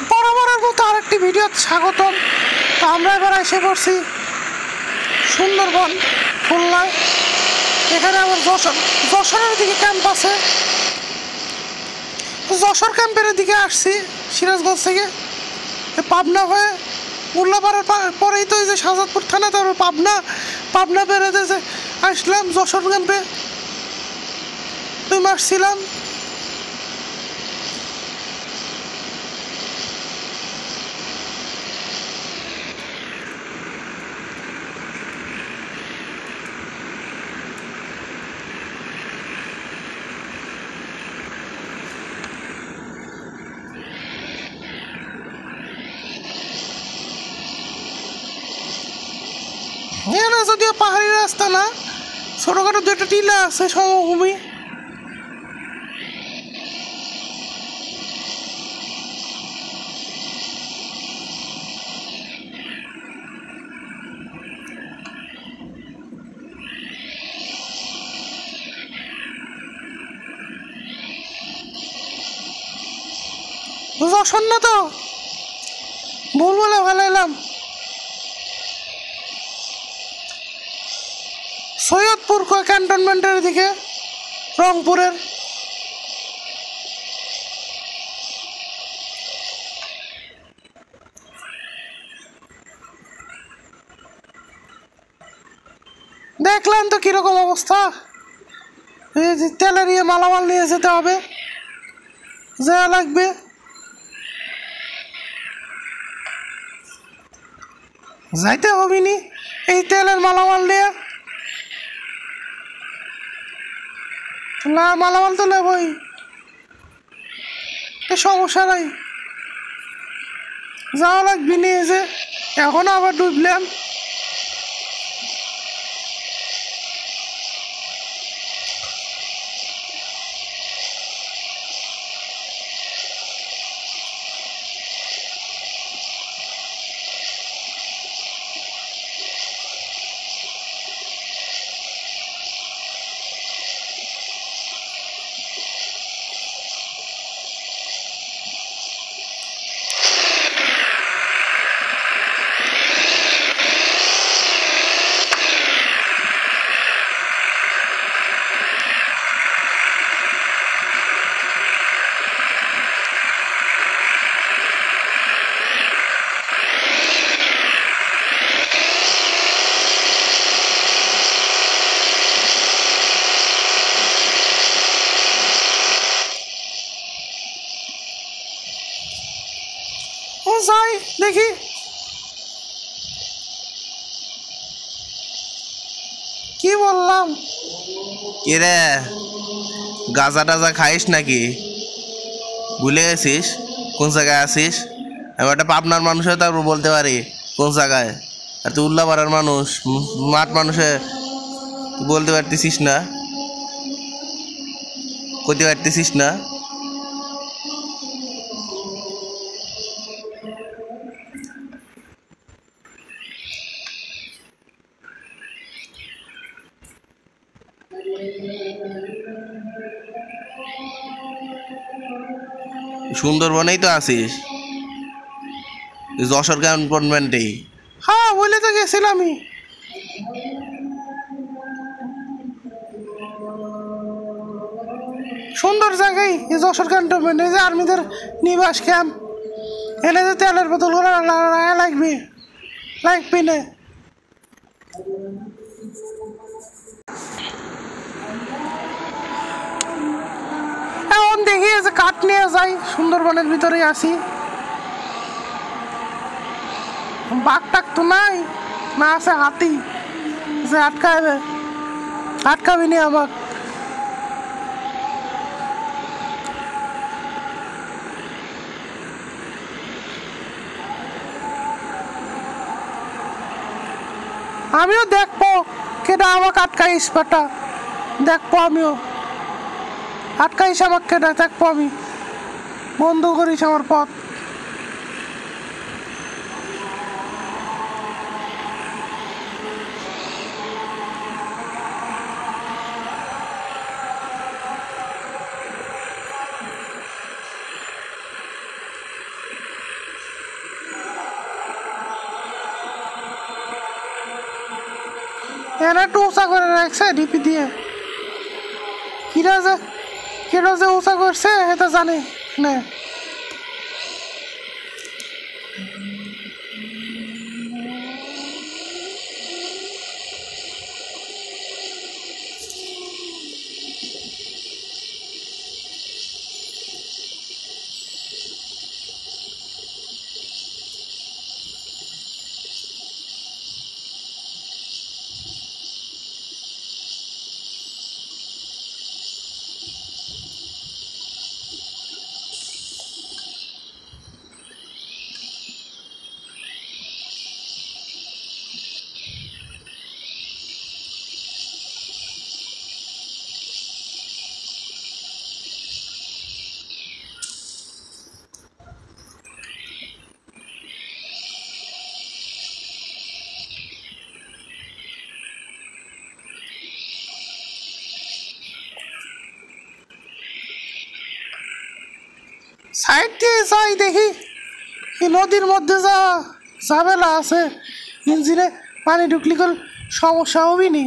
বরাবরের মতো আরেকটি ভিডিও স্বাগতম। তো আমরা এবার এসে পড়ছি সুন্দরবন খুলনায়। এখানে আবার যশোরের দিকে ক্যাম্প আছে। যশোর ক্যাম্পের দিকে আসছি সিরাজগঞ্জ থেকে, পাবনা হয়ে উল্লাপাড়ার পরেই তো এই যে শাহজাদপুর থানা, তারপর পাবনা বেরোতে যে আসলাম যশোর ক্যাম্পে 2 মাস ছিলাম। এখানে যদিও পাহাড়ি রাস্তা না, ছোটখাটো 2টা টিলা আছে, সমভূমি। যশোর না তো, ভুল বলে ভালো এলাম। সৈয়দপুর ক্যান্টনমেন্টের দিকে, রংপুরের। দেখলাম তো কিরকম অবস্থা। তেলের মালামাল নিয়ে যেতে হবে, যা লাগবে। যাইতে হবিনি এই তেলের মালামাল নিয়ে। না, মালামাল তো নেবই, সমস্যা নাই, যাওয়া লাগবি নিয়ে যে। এখন আবার ডুবলাম। যাই দেখি। কি বললাম? কি রে, গাঁজা টাজা খাইস নাকি? ভুলে গেছিস কোন জায়গায় আছিস? আমি একটা পাবনার মানুষ হয়ে তারপর বলতে পারি কোন জায়গায়। আর তুই উল্লাপাড়ার মানুষ, মাঠ মানুষে তুই বলতে পারতেছিস না, কইতে পারতেছিস না। সুন্দরবনেই তো আছিস, যশোর ক্যান্টনমেন্টেই। হ্যাঁ, বলে তো গেছিলামই। সুন্দর জায়গায় এই যশোর ক্যান্টনমেন্ট, এই যে আর্মিদের নিবাস ক্যাম্প। এনে যে তেলের বোতল লাগবি না। এখন দেখি যে কাঠ নিয়ে যাই, সুন্দরবনের ভিতরে আসি। বাঘ টাক তো নাই, না আছে হাতি, যে আটকাবি নি আমাক। আমিও দেখবো কেটা আমাকে আটকাইস, বেটা দেখবো। আমিও আটকাইস আমাকে কেটা, দেখবো। আমি বন্ধ করিস আমার পথ। এরা একটু উঁচা করে রাখছে ডিপি দিয়ে। কিরা যে উঁচা করছে এটা জানে না। সাইড দিয়ে যাই দেখি এই নদীর মধ্যে যা ঝামেলা আছে, ইঞ্জিনে পানি ঢুকলি কল সমস্যা হবি নি।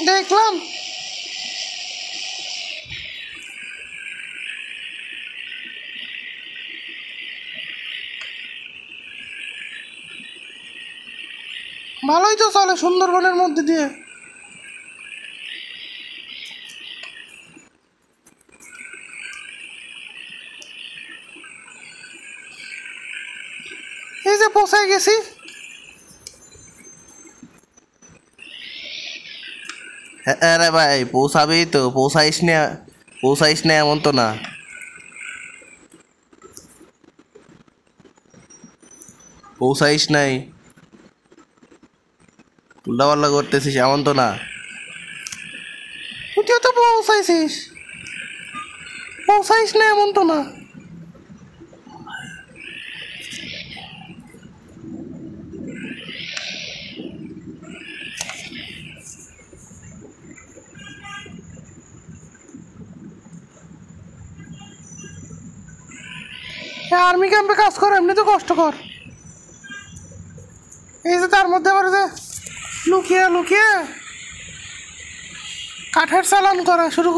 দেখলাম ভালোই তো চলে সুন্দরবনের মধ্যে দিয়ে। এই যে পৌঁছায় গেছি। আরে ভাই পৌঁছাবেই তো, পৌঁছাইস না এমন তো না। পৌঁছাইস নাই, উল্টাপাল্লা করতেছিস এমন তো না। তুইও তো পৌঁছাইস না এমন তো না। আর্মি ক্যাম্পে কাজ করে এমনি তো কষ্টকর। এই যে তার মধ্যে আবার যে লুকিয়ে লুকিয়ে কাঠের চালান করা শুরু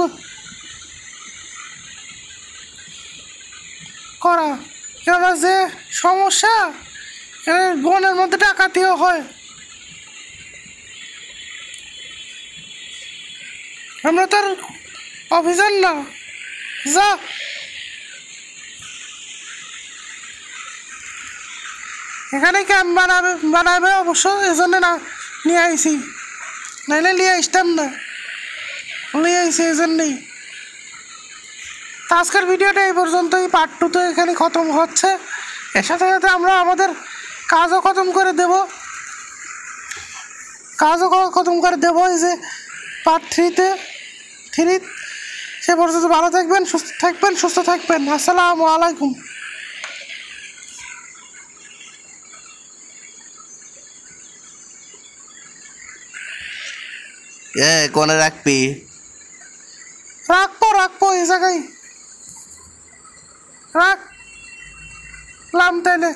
করা, এবার যে সমস্যা বনের মধ্যে ডাকাতিও হয়। আমরা তো আর অফিসার না। যা এখানে ক্যাম্প বানাবে অবশ্য, এজন্য না নিয়ে আইছি, নাইলে নিয়ে আসতাম না, নিয়ে আইছি এই জন্যেই। আজকের ভিডিওটা এই পর্যন্তই, পার্ট 2 তো এখানে খতম হচ্ছে। এর সাথে সাথে আমরা আমাদের কাজও খতম করে দেব, এই যে পার্ট 3 সে পর্যন্ত ভালো থাকবেন, সুস্থ থাকবেন। আসসালামু আলাইকুম। কোনে রাখবি? রাখবো এই জায়গায় রাখলাম তাইলে।